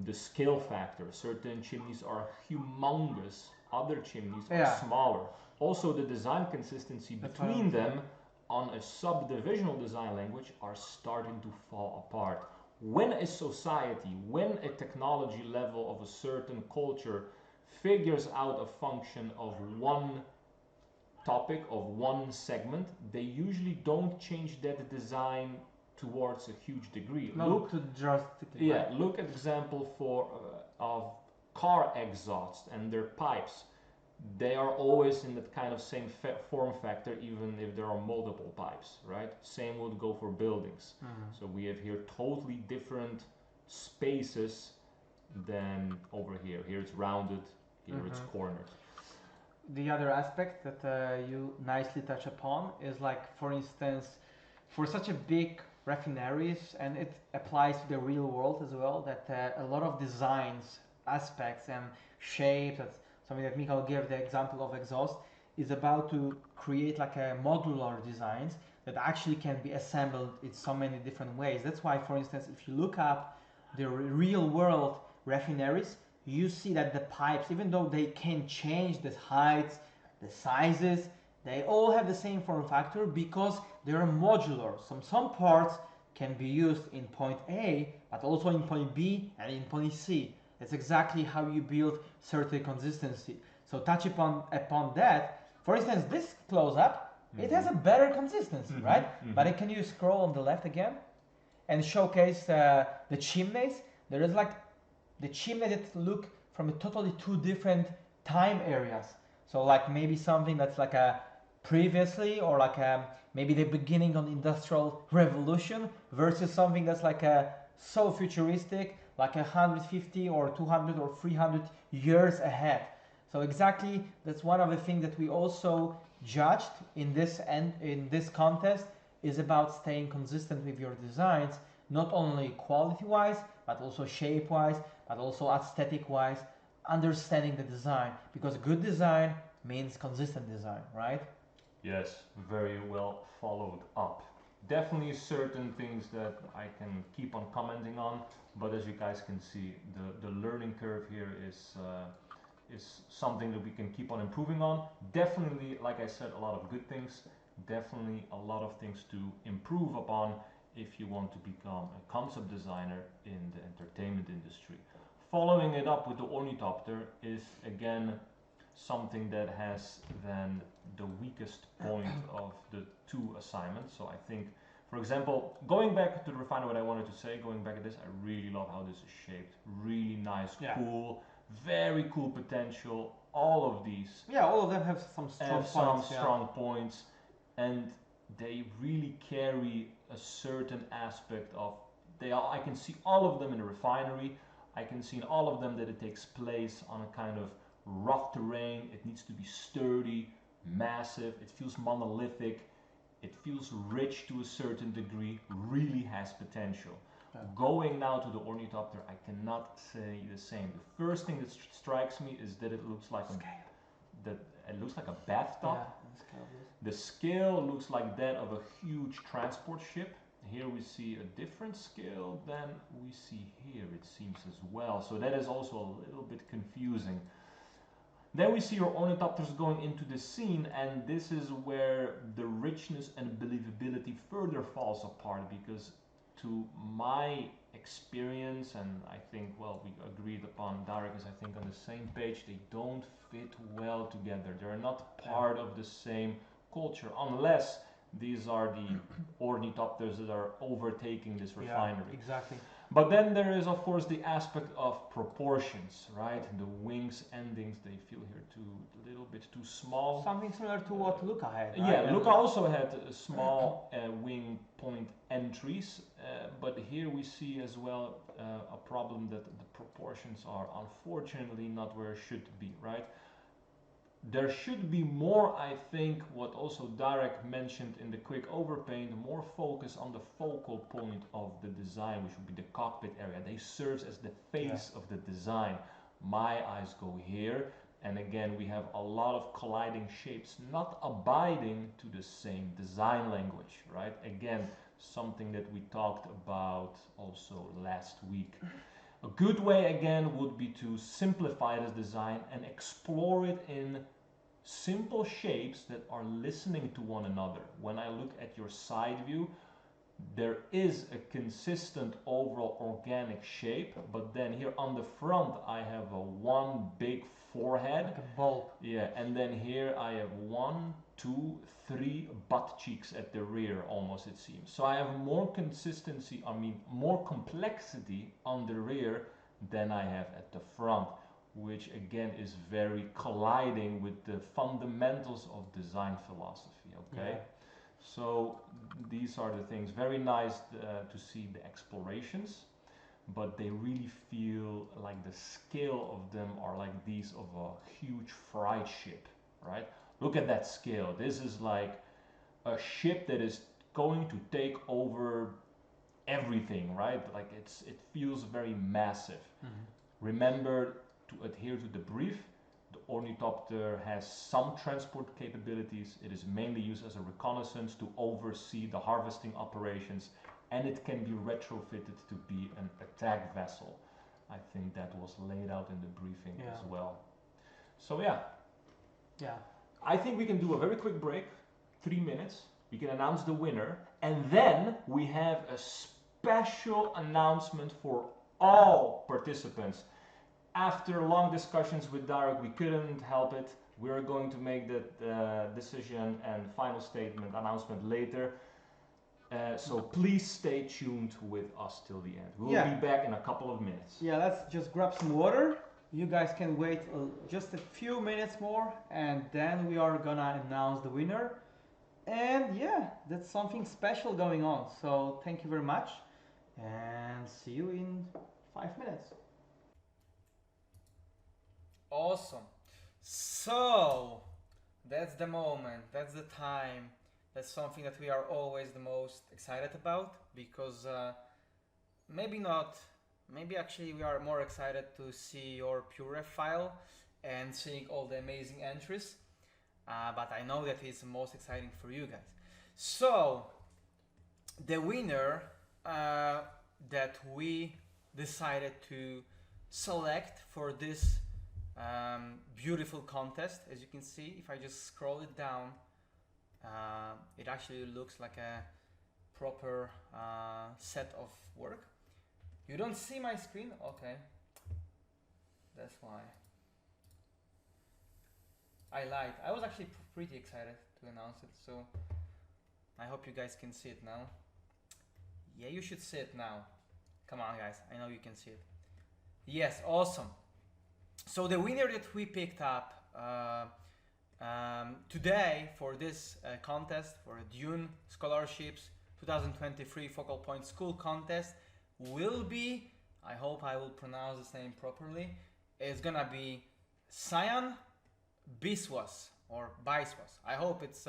The scale factor, certain chimneys are humongous, other chimneys are smaller. Also the design consistency between them on a subdivisional design language are starting to fall apart. When a society, when a technology level of a certain culture figures out a function of one topic, of one segment, they usually don't change that design towards a huge degree. Not too drastically. Yeah, look at example of car exhausts and their pipes. They are always in that kind of same form factor, even if there are multiple pipes, right? Same would go for buildings. So we have here totally different spaces than over here. Here it's rounded, here it's cornered. The other aspect that you nicely touch upon is, like, for instance, for such a big refineries, and it applies to the real world as well, that a lot of designs, aspects and shapes, that's something that Michal gave the example of exhaust, is about to create like a modular designs that actually can be assembled in so many different ways. That's why, for instance, if you look up the real world refineries, you see that the pipes, even though they can change the heights, the sizes, they all have the same form factor because they are modular. Some parts can be used in point A, but also in point B and in point C. That's exactly how you build certain consistency. So touch upon that. For instance, this close-up, it has a better consistency, right? But can you scroll on the left again and showcase the chimneys? There is like the chimney that look from a totally two different time areas. So like maybe something that's like a previously, or like maybe the beginning of the industrial revolution, versus something that's like a so futuristic, like 150 or 200 or 300 years ahead. So exactly, that's one of the things that we also judged in this contest, is about staying consistent with your designs, not only quality-wise, but also shape-wise, but also aesthetic-wise, understanding the design, because good design means consistent design, right? Yes, very well followed up. Definitely certain things that I can keep on commenting on, but as you guys can see, the learning curve here is something that we can keep on improving on. Definitely, like I said, a lot of good things, definitely a lot of things to improve upon if you want to become a concept designer in the entertainment industry. Following it up with the ornithopter is again something that has then the weakest point of the two assignments. So I think, for example, going back to the refiner, what I wanted to say, going back at this, I really love how this is shaped. Really nice, cool, very cool potential. All of these. Yeah, all of them have some strong points. Strong points. And they really carry a certain aspect of, I can see all of them in a refinery. I can see in all of them that it takes place on a kind of rough terrain. It needs to be sturdy, massive, it feels monolithic, it feels rich to a certain degree, really has potential. Yeah. Going now to the ornithopter, I cannot say the same. The first thing that strikes me is that it looks like a bathtub. Yeah, The scale looks like that of a huge transport ship. Here we see a different scale than we see here, it seems as well. So that is also a little bit confusing. Then we see your ornithopters going into the scene, and this is where the richness and believability further falls apart, because to my experience, and I think, well, we agreed upon, Darek is I think on the same page, they don't fit well together. They're not part of the same culture, unless these are the ornithopters that are overtaking this refinery. Yeah, exactly. But then there is, of course, the aspect of proportions, right? The wings endings, they feel here a little bit too small. Something similar to what Luca had. Right? Yeah, Luca also had small wing point entries, but here we see as well a problem that the proportions are unfortunately not where it should be, right? There should be more, I think, what also Darek mentioned in the quick overpaint, more focus on the focal point of the design, which would be the cockpit area. They serve as the face of the design. My eyes go here, and again, we have a lot of colliding shapes, not abiding to the same design language, right? Again, something that we talked about also last week. A good way, again, would be to simplify this design and explore it in simple shapes that are listening to one another. When I look at your side view, there is a consistent overall organic shape, but then here on the front, I have a one big forehead. Like a bulb. Yeah, and then here I have 1, 2, 3 butt cheeks at the rear, almost it seems. So I have more consistency, more complexity on the rear than I have at the front, which again is very colliding with the fundamentals of design philosophy, okay? Yeah. So these are the things. Very nice to see the explorations, but they really feel like the scale of them are like these of a huge freight ship, right? Look at that scale. This is like a ship that is going to take over everything, right? Like it feels very massive. Mm-hmm. Remember to adhere to the brief. The ornithopter has some transport capabilities. It is mainly used as a reconnaissance to oversee the harvesting operations, and it can be retrofitted to be an attack vessel. I think that was laid out in the briefing as well. So yeah, I think we can do a very quick break, 3 minutes. We can announce the winner, and then we have a special announcement for all participants. After long discussions with Darek, we couldn't help it. We're going to make that decision and final statement announcement later. So please stay tuned with us till the end. We'll be back in a couple of minutes. Yeah, let's just grab some water. You guys can wait just a few minutes more, and then we are gonna announce the winner. And yeah, that's something special going on. So thank you very much, and see you in 5 minutes. Awesome. So that's the moment, that's the time, that's something that we are always the most excited about, because maybe actually we are more excited to see your PureRef file and seeing all the amazing entries, but I know that it's the most exciting for you guys. So the winner that we decided to select for this beautiful contest, as you can see, if I just scroll it down, it actually looks like a proper set of work. You don't see my screen? Okay, that's why. I lied. I was actually pretty excited to announce it, so I hope you guys can see it now. Yeah, you should see it now. Come on guys, I know you can see it. Yes, awesome. So the winner that we picked up Today, for this contest, for DUNE Scholarships 2023 Focal Point School Contest, will be, I hope I will pronounce the name properly, it's gonna be Cyan Biswas or Biswas. I hope it's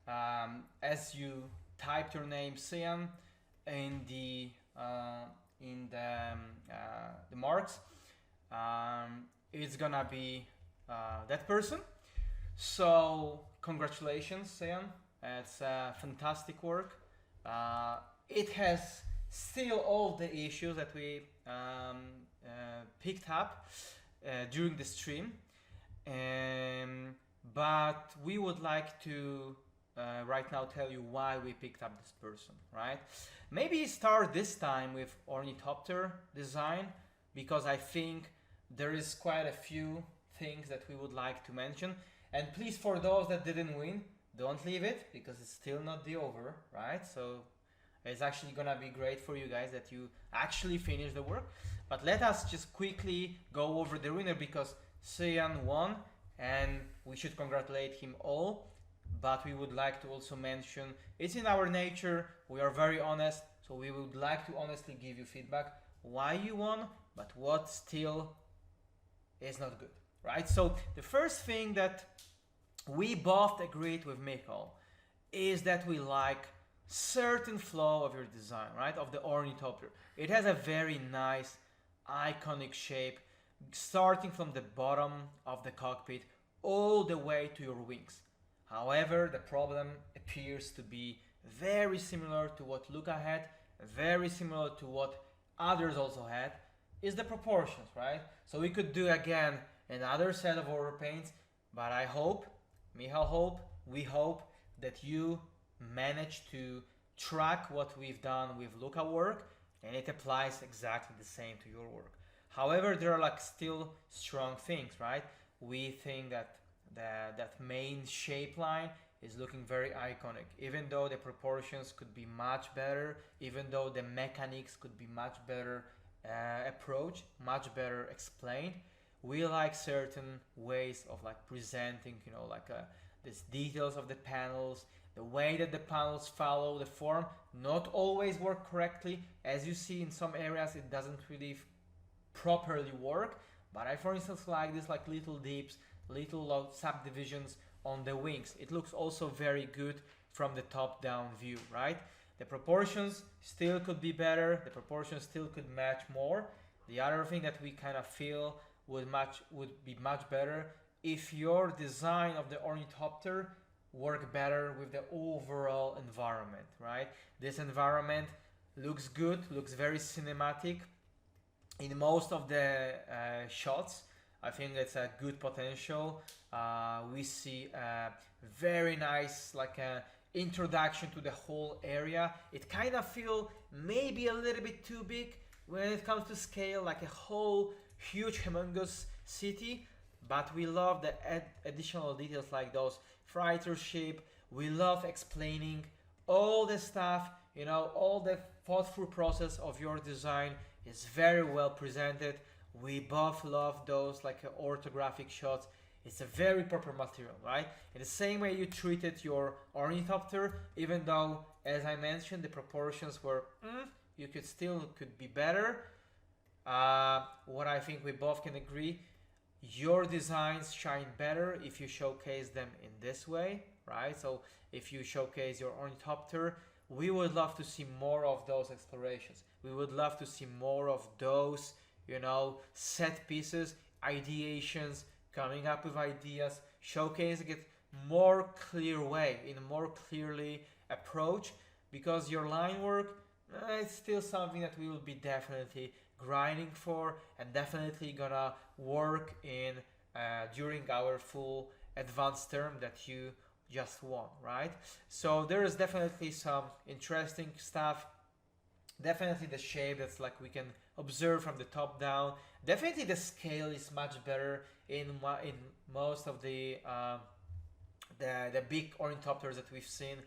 as you typed your name Cyan in the marks, it's gonna be that person. So congratulations, Cyan. It's fantastic work. It has still all the issues that we picked up during the stream, but we would like to right now tell you why we picked up this person, right? Maybe start this time with ornithopter design, because I think there is quite a few things that we would like to mention. And please, for those that didn't win, don't leave it, because it's still not the over, right? So it's actually gonna be great for you guys that you actually finish the work. But let us just quickly go over the winner, because Cyan won and we should congratulate him all. But we would like to also mention, it's in our nature, we are very honest, so we would like to honestly give you feedback why you won, but what still is not good, right? So the first thing that we both agreed with Michal is that we like certain flow of your design, right? Of the ornithopter. It has a very nice iconic shape, starting from the bottom of the cockpit all the way to your wings. However, the problem appears to be very similar to what Luca had, very similar to what others also had, is the proportions, right? So we could do again another set of overpaints, but I hope, Michal we hope that you manage to track what we've done with Luca work, and it applies exactly the same to your work. However, there are like still strong things, right? We think that that main shape line is looking very iconic, even though the proportions could be much better, even though the mechanics could be much better approached, much better explained. We like certain ways of like presenting, you know, like these details of the panels, the way that the panels follow the form, not always work correctly. As you see, in some areas it doesn't really properly work, but I, for instance, like this, like little dips, little subdivisions on the wings. It looks also very good from the top-down view, right? The proportions still could be better. The proportions still could match more. The other thing that we kind of feel would be much better if your design of the ornithopter work better with the overall environment, right? This environment looks good, looks very cinematic in most of the shots. I think that's a good potential. We see a very nice like a introduction to the whole area. It kind of feel maybe a little bit too big when it comes to scale, like a whole huge humongous city, but we love the additional details like those freighter ship. We love explaining all the stuff, you know, all the thought through process of your design is very well presented. We both love those like orthographic shots. It's a very proper material, right? In the same way you treated your ornithopter, even though, as I mentioned, the proportions were, you could be better. What I think we both can agree, your designs shine better if you showcase them in this way, right? So if you showcase your ornithopter, we would love to see more of those explorations. We would love to see more of those, you know, set pieces, ideations, coming up with ideas, showcasing it more clear way, in a more clearly approach, because your line work, it's still something that we will be definitely grinding for and definitely gonna work in during our full advanced term that you just won, right? So there is definitely some interesting stuff. Definitely the shape that's like we can observe from the top down. Definitely the scale is much better in most of the big ornithopters that we've seen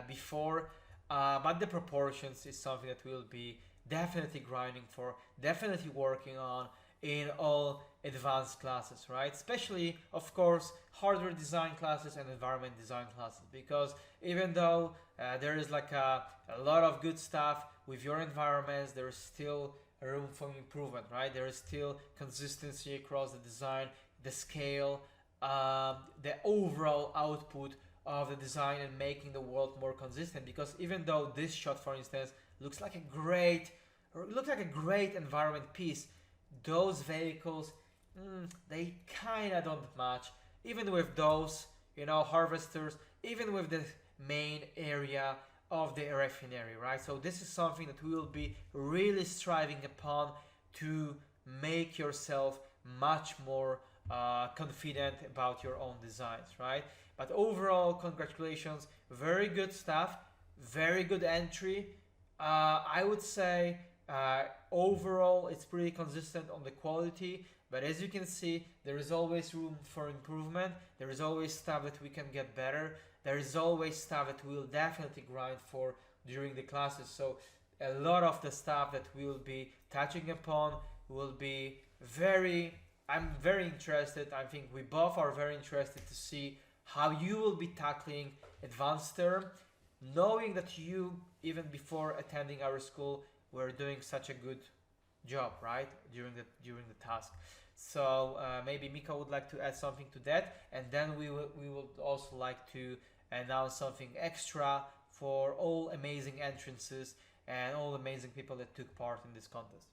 before. But the proportions is something that we'll be definitely grinding for, definitely working on. in all advanced classes, right? Especially, of course, hardware design classes and environment design classes, because even though there is like a lot of good stuff with your environments, there is still room for improvement, right? There is still consistency across the design, the scale, the overall output of the design, and making the world more consistent. Because even though this shot, for instance, looks like a great environment piece, those vehicles, they kind of don't match. Even with those, harvesters, even with the main area of the refinery, right? So this is something that we will be really striving upon to make yourself much more confident about your own designs, right? But overall, congratulations, very good stuff, very good entry. I would say overall it's pretty consistent on the quality, but as you can see, there is always room for improvement. There is always stuff that we can get better. There is always stuff that we will definitely grind for during the classes. So a lot of the stuff that we will be touching upon will be I'm very interested. I think we both are very interested to see how you will be tackling advanced term, knowing that you, even before attending our school, were doing such a good job, right, during the task. So maybe Mika would like to add something to that, and then we would also like to announce something extra for all amazing entrances and all amazing people that took part in this contest.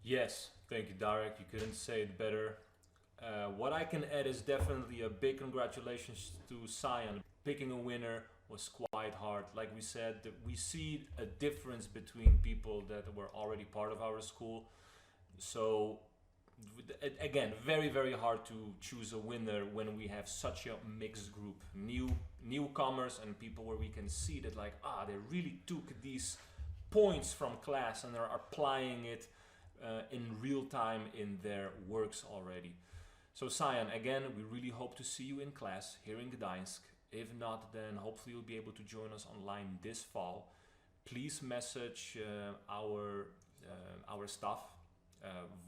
Yes, thank you, Darek. You couldn't say it better. What I can add is definitely a big congratulations to Cyan. Picking a winner was quite hard. Like we said, we see a difference between people that were already part of our school. So again, very, very hard to choose a winner when we have such a mixed group. Newcomers and people where we can see that they really took these points from class and are applying it in real time in their works already. So Cyan, again, we really hope to see you in class here in Gdańsk. If not, then hopefully you'll be able to join us online this fall. Please message our staff.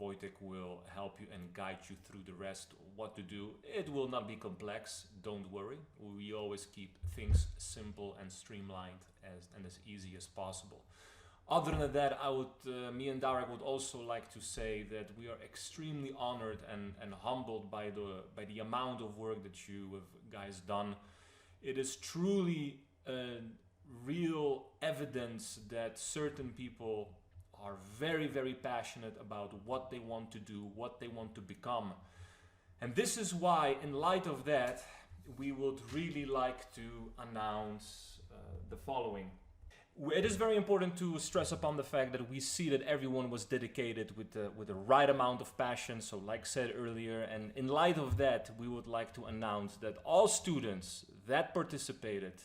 Wojtek will help you and guide you through the rest, what to do. It will not be complex, don't worry. We always keep things simple and streamlined and as easy as possible. Other than that, me and Darek would also like to say that we are extremely honored and humbled by the amount of work that you have guys done. It is truly real evidence that certain people are very, very passionate about what they want to do, what they want to become. And this is why, in light of that, we would really like to announce the following. It is very important to stress upon the fact that we see that everyone was dedicated with the right amount of passion. So like said earlier, and in light of that, we would like to announce that all students that participated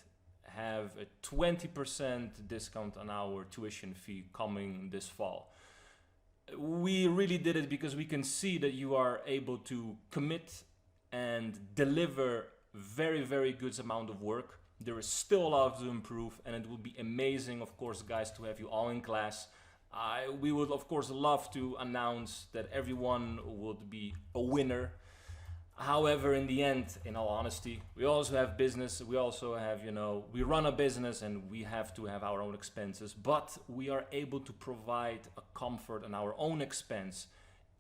have a 20% discount on our tuition fee coming this fall. We really did it because we can see that you are able to commit and deliver very, very good amount of work. There is still a lot to improve, and it would be amazing, of course, guys, to have you all in class. We would, of course, love to announce that everyone would be a winner. However, in the end, in all honesty, we also have business. We also have, we run a business and we have to have our own expenses, but we are able to provide a comfort on our own expense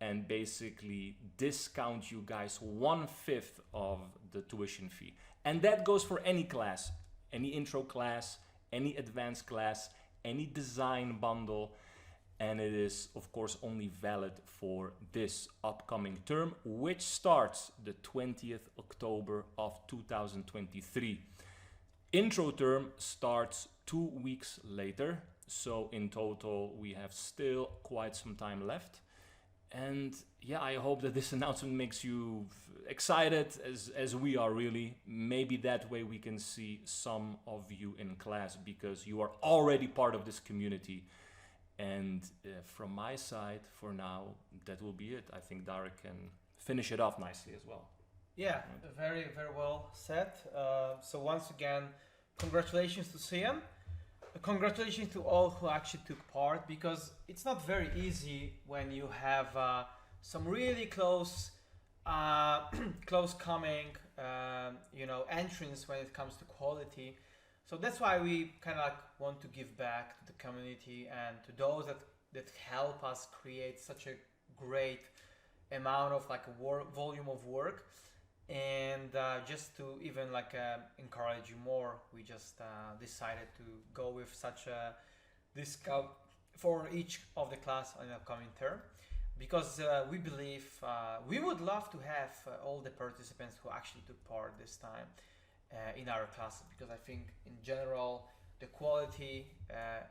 and basically discount you guys 1/5 of the tuition fee. And that goes for any class, any intro class, any advanced class, any design bundle. And it is, of course, only valid for this upcoming term, which starts the 20th October of 2023. Intro term starts 2 weeks later. So in total, we have still quite some time left. And yeah, I hope that this announcement makes you excited as we are really. Maybe that way we can see some of you in class because you are already part of this community. And from my side, for now, that will be it. I think Darek can finish it off nicely as well. Yeah, very, very well said. So once again, congratulations to Sian. Congratulations to all who actually took part, because it's not very easy when you have some really close close coming entrance when it comes to quality. So that's why we kind of like want to give back to the community and to those that help us create such a great amount of like a volume of work. And just to even like encourage you more, we just decided to go with such a discount for each of the class on the upcoming term, because we believe we would love to have all the participants who actually took part this time in our classes, because I think in general the quality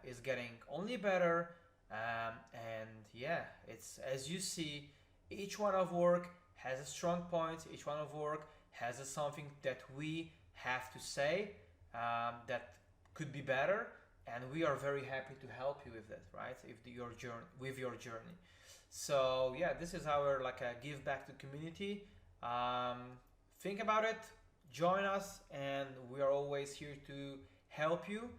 is getting only better, and yeah, it's, as you see, each one of work has a strong point, each one of work has something that we have to say that could be better, and we are very happy to help you with that, right? With your journey. So yeah, this is our like a give back to community. Think about it, join us, and we are always here to help you.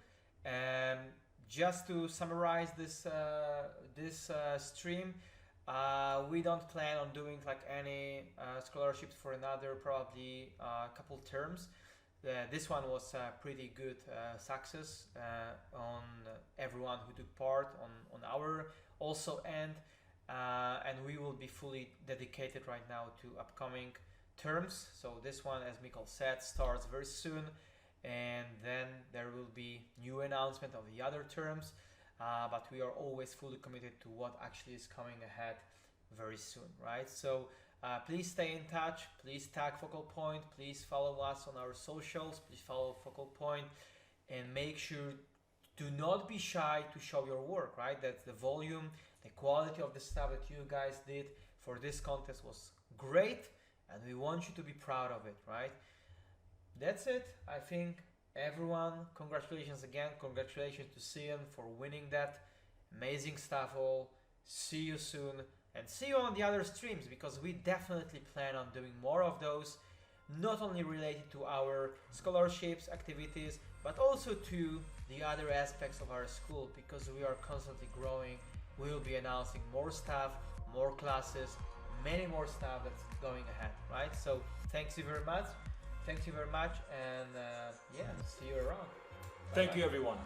Just to summarize this stream, we don't plan on doing like any scholarships for another probably couple terms. This one was a pretty good success on everyone who took part on our also end, and we will be fully dedicated right now to upcoming terms. So this one, as Michal said, starts very soon, and then there will be new announcement of the other terms, but we are always fully committed to what actually is coming ahead very soon, right? So please stay in touch, please tag Focal Point, please follow us on our socials, please follow Focal Point, and make sure, do not be shy to show your work, right? That the volume, the quality of the stuff that you guys did for this contest was great, and we want you to be proud of it, right? That's it. I think everyone, congratulations again. Congratulations to Sian for winning that amazing stuff all. See you soon, and see you on the other streams, because we definitely plan on doing more of those, not only related to our scholarships, activities, but also to the other aspects of our school, because we are constantly growing. We will be announcing more stuff, more classes, many more stuff that's going ahead, right? So thank you very much, and yeah, see you around. Thank Bye-bye. you, everyone.